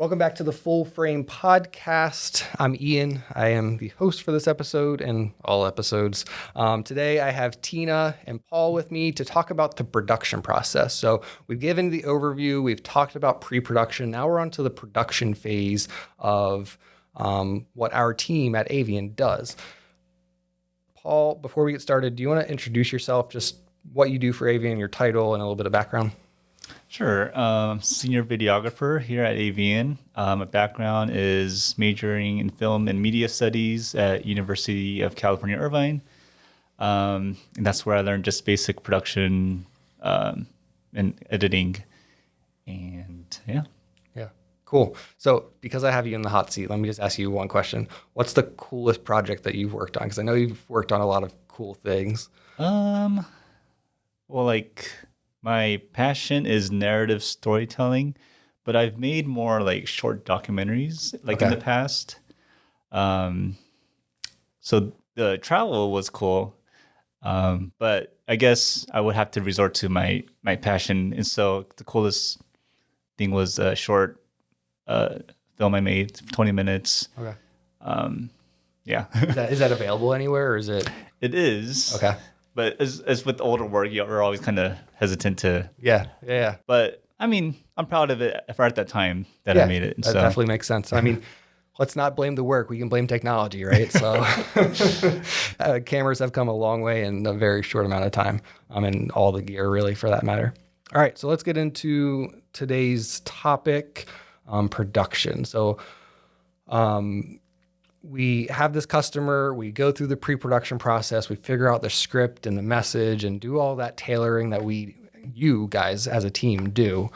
Welcome back to the Full Frame Podcast. I'm Ian. I am the host for this episode and all episodes. Today I have Tina and Paul with me to talk about the production process. So we've given the overview, we've talked about pre-production. Now we're on to the production phase of what our team at Avian does. Paul, before we get started, do you want to introduce yourself, just what you do for Avian, your title, and a little bit of background? Sure. Senior videographer here at Avian. My background is majoring in film and media studies at University of California, Irvine. And that's where I learned just basic production and editing. And yeah. Yeah, cool. So because I have you in the hot seat, let me just ask you one question. What's the coolest project that you've worked on? Because I know you've worked on a lot of cool things. My passion is narrative storytelling, but I've made more like short documentaries in the past. So the travel was cool, but I guess I would have to resort to my passion. And so the coolest thing was a short film I made, 20 minutes. Okay. Yeah. Is that available anywhere, or is it? It is. Okay. But as with older work, you're always kind of hesitant to. Yeah. But I mean, I'm proud of it for at that time that I made it. That definitely makes sense. I mean, let's not blame the work. We can blame technology, right? So cameras have come a long way in a very short amount of time, and all the gear really for that matter. All right, so let's get into today's topic, production. So we have this customer, we go through the pre-production process, we figure out the script and the message and do all that tailoring that you guys as a team do.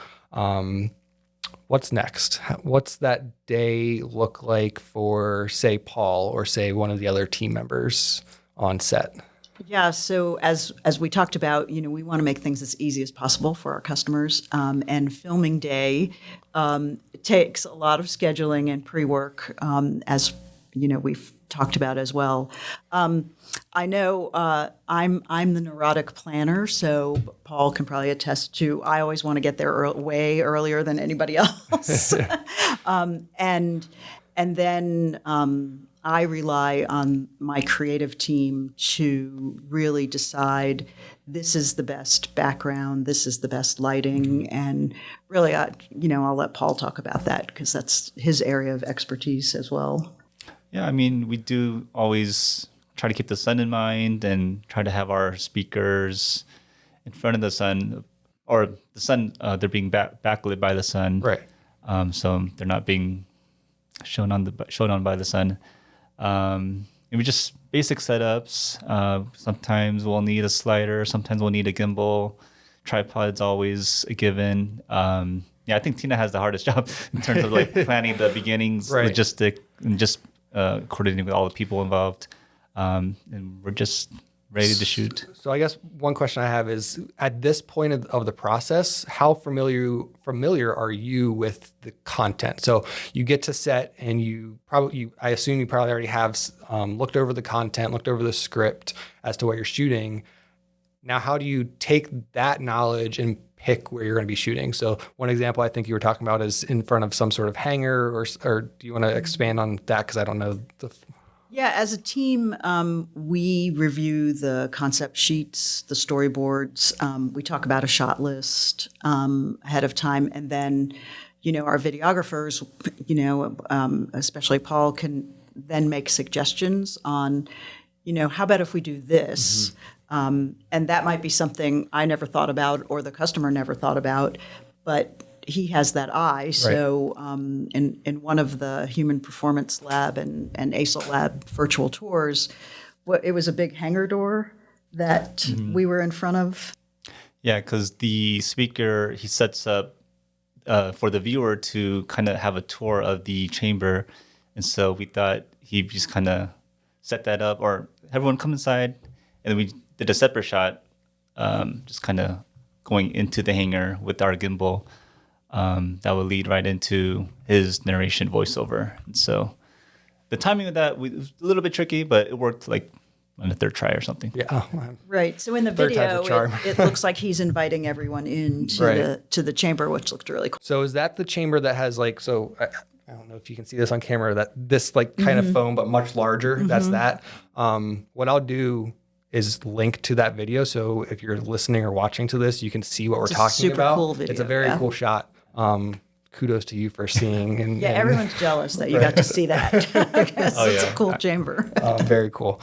What's next? What's that day look like for, say, Paul or say one of the other team members on set? Yeah, so as we talked about, we want to make things as easy as possible for our customers. And filming day takes a lot of scheduling and pre-work, as we've talked about as well. I know I'm the neurotic planner, so Paul can probably attest to. I always want to get there way earlier than anybody else, and then I rely on my creative team to really decide this is the best background, this is the best lighting, and really, I'll let Paul talk about that because that's his area of expertise as well. Yeah, I mean, we do always try to keep the sun in mind and try to have our speakers in front of the sun, or the sun, they're being backlit by the sun. Right. So they're not being shown on by the sun. And we just basic setups. Sometimes we'll need a slider. Sometimes we'll need a gimbal. Tripod's always a given. I think Tina has the hardest job in terms of planning the beginnings, right. Logistic, and just coordinating with all the people involved. And we're just ready to shoot. So I guess one question I have is, at this point of the process, how familiar are you with the content? So you get to set and I assume you probably already have looked over the content, looked over the script as to what you're shooting. Now, how do you take that knowledge and pick where you're going to be shooting? So one example I think you were talking about is in front of some sort of hangar, or do you want to expand on that? Because I don't know. Yeah, as a team, we review the concept sheets, the storyboards. We talk about a shot list ahead of time. And then, our videographers, especially Paul, can then make suggestions on, how about if we do this? Mm-hmm. And that might be something I never thought about or the customer never thought about, but he has that eye. Right. So in one of the Human Performance Lab and ASIL Lab virtual tours, it was a big hangar door that we were in front of. Yeah, because the speaker, he sets up for the viewer to kind of have a tour of the chamber. And so we thought he'd just kind of set that up, or everyone come inside. And then we did a separate shot, just kind of going into the hangar with our gimbal. That would lead right into his narration voiceover. And so the timing of that was a little bit tricky, but it worked on the third try or something. Yeah. Right. So in the Third time's a video, charm. it looks like he's inviting everyone into Right. the chamber, which looked really cool. So is that the chamber that has like, so I don't know if you can see this on camera, that this like kind of foam, but much larger, that's that. What I'll do is link to that video. So if you're listening or watching to this, you can see what we're a talking super about. cool video, It's a very yeah. cool shot. Kudos to you for seeing. And, Yeah, and, everyone's jealous that you got to see that. Because it's a cool chamber. very cool.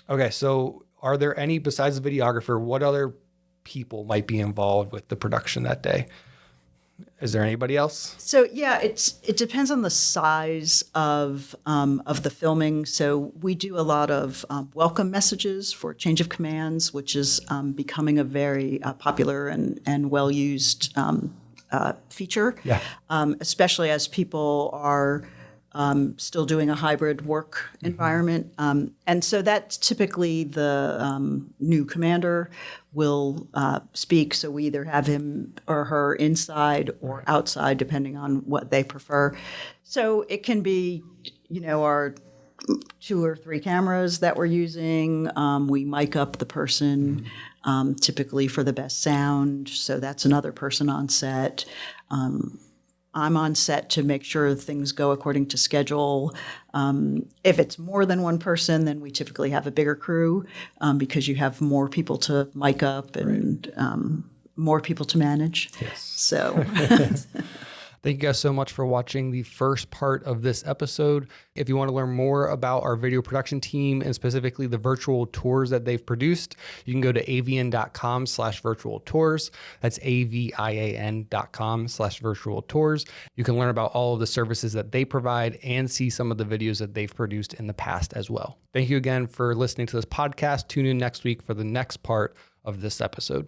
Okay, so are there any, besides the videographer, what other people might be involved with the production that day? Is there anybody else? So yeah, it depends on the size of the filming. So we do a lot of welcome messages for change of commands, which is becoming a very popular and well used feature. Yeah. Especially as people are still doing a hybrid work environment. And so that's typically the new commander will speak. So we either have him or her inside or outside, depending on what they prefer. So it can be, our 2 or 3 cameras that we're using. We mic up the person typically for the best sound. So that's another person on set. I'm on set to make sure things go according to schedule. If it's more than one person, then we typically have a bigger crew because you have more people to mic up and more people to manage. Yes. So Thank you guys so much for watching the first part of this episode. If you want to learn more about our video production team and specifically the virtual tours that they've produced, you can go to avian.com/virtual tours. That's AVIAN.com/virtual tours. You can learn about all of the services that they provide and see some of the videos that they've produced in the past as well. Thank you again for listening to this podcast. Tune in next week for the next part of this episode.